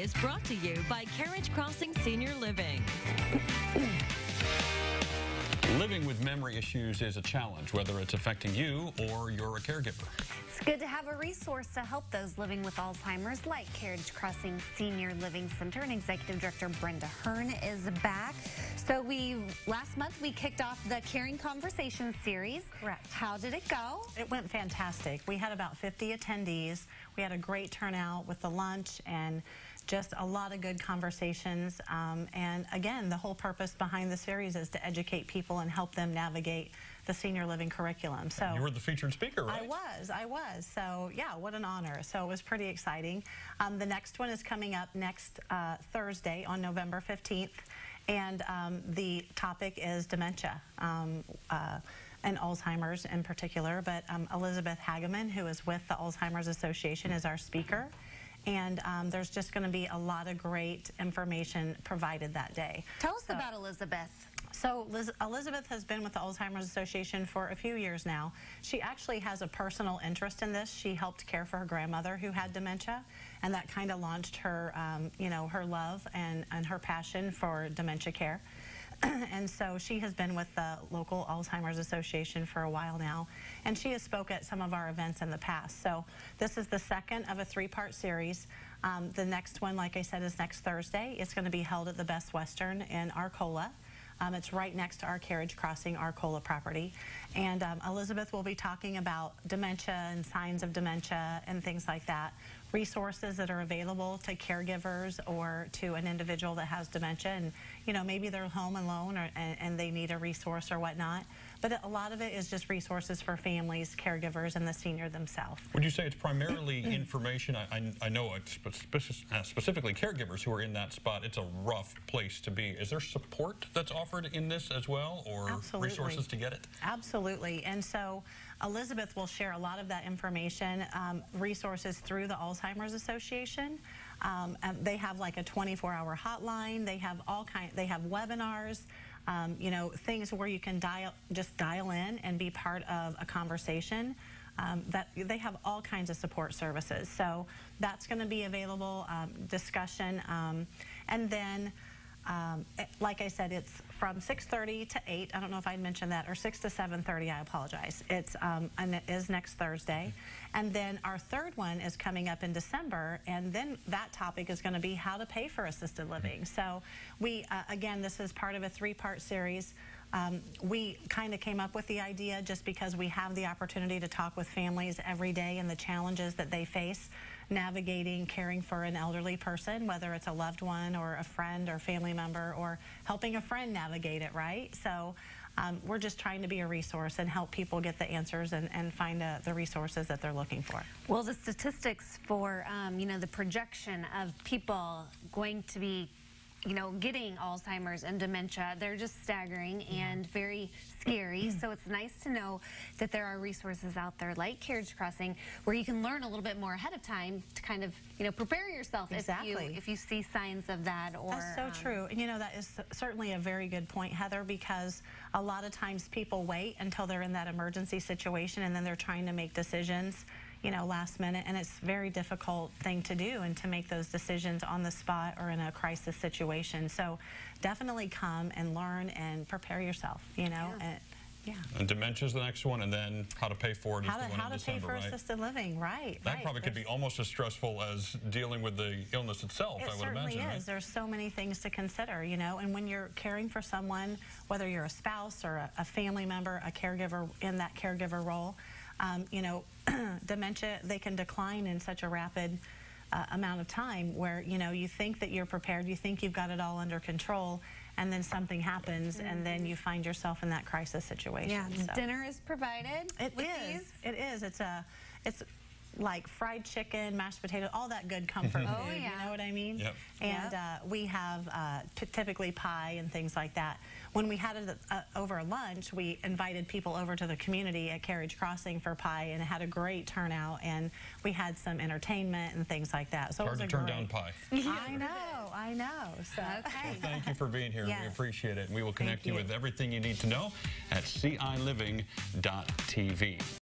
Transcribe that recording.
is brought to you by Carriage Crossing Senior Living. Living with memory issues is a challenge, whether it's affecting you or you're a caregiver. It's good to have a resource to help those living with Alzheimer's, like Carriage Crossing Senior Living Center, and Executive Director Brenda Hearn is back. So last month we kicked off the Caring Conversations series. Correct. How did it go? It went fantastic. We had about 50 attendees. We had a great turnout with the lunch and just a lot of good conversations. And again, the whole purpose behind the series is to educate people and help them navigate the senior living curriculum. So you were the featured speaker, right? I was. So yeah, what an honor. So it was pretty exciting. The next one is coming up next Thursday on November 15th. And the topic is dementia. And Alzheimer's in particular, but Elizabeth Hageman, who is with the Alzheimer's Association, is our speaker. And there's just going to be a lot of great information provided that day. Tell us about Elizabeth. So Elizabeth has been with the Alzheimer's Association for a few years now. She actually has a personal interest in this. She helped care for her grandmother who had dementia, and that kind of launched her, her love and her passion for dementia care. And so she has been with the local Alzheimer's Association for a while now, and she has spoke at some of our events in the past. So this is the second of a three-part series. The next one, like I said, is next Thursday. It's going to be held at the Best Western in Arcola. It's right next to our Carriage Crossing Arcola property. And Elizabeth will be talking about dementia and signs of dementia and things like that, resources that are available to caregivers or to an individual that has dementia, and maybe they're home alone and they need a resource or whatnot. But a lot of it is just resources for families, caregivers, and the senior themselves. Would you say it's primarily information? I know specifically caregivers who are in that spot, it's a rough place to be. Is there support that's offered in this as well, or Absolutely. Resources to get it? Absolutely. And so Elizabeth will share a lot of that information, resources through the Alzheimer's Association. They have like a 24-hour hotline. They have they have webinars. Things where you can just dial in and be part of a conversation. That they have all kinds of support services. So that's going to be available, discussion, and then like I said, it's from 6:30 to 8. I don't know if I mentioned that, or 6 to 7:30. I apologize. It's and it is next Thursday, and then our third one is coming up in December, and then that topic is going to be how to pay for assisted living. So we again, this is part of a three-part series. We kind of came up with the idea just because we have the opportunity to talk with families every day and the challenges that they face navigating caring for an elderly person, whether it's a loved one or a friend or family member, or helping a friend navigate it, right? So we're just trying to be a resource and help people get the answers and find the resources that they're looking for. Well, the statistics for, the projection of people going to be getting Alzheimer's and dementia, they're just staggering and very scary. So it's nice to know that there are resources out there like Carriage Crossing where you can learn a little bit more ahead of time to kind of, prepare yourself if you see signs of that. Or that's so true. And that is certainly a very good point, Heather, because a lot of times people wait until they're in that emergency situation and then they're trying to make decisions last minute, and it's a very difficult thing to do, and to make those decisions on the spot or in a crisis situation. So definitely come and learn and prepare yourself, Yeah. And dementia is the next one, and then how to pay for it is the one in December, how to pay for assisted living, right? That probably could be almost as stressful as dealing with the illness itself, I would imagine. It certainly is. There's so many things to consider, and when you're caring for someone, whether you're a spouse or a family member, a caregiver in that caregiver role, dementia, they can decline in such a rapid amount of time where, you think that you're prepared, you think you've got it all under control, and then something happens, and then you find yourself in that crisis situation. Yeah, so. Dinner is provided. It is. It's like fried chicken, mashed potatoes, all that good comfort food. Yeah. You know what I mean? Yep. And we have typically pie and things like that. When we had it over lunch, we invited people over to the community at Carriage Crossing for pie, and it had a great turnout, and we had some entertainment and things like that. So hard to turn down pie. I know. So. Okay. Well, thank you for being here. Yes. We appreciate it. And we will connect you you with everything you need to know at CILiving.tv.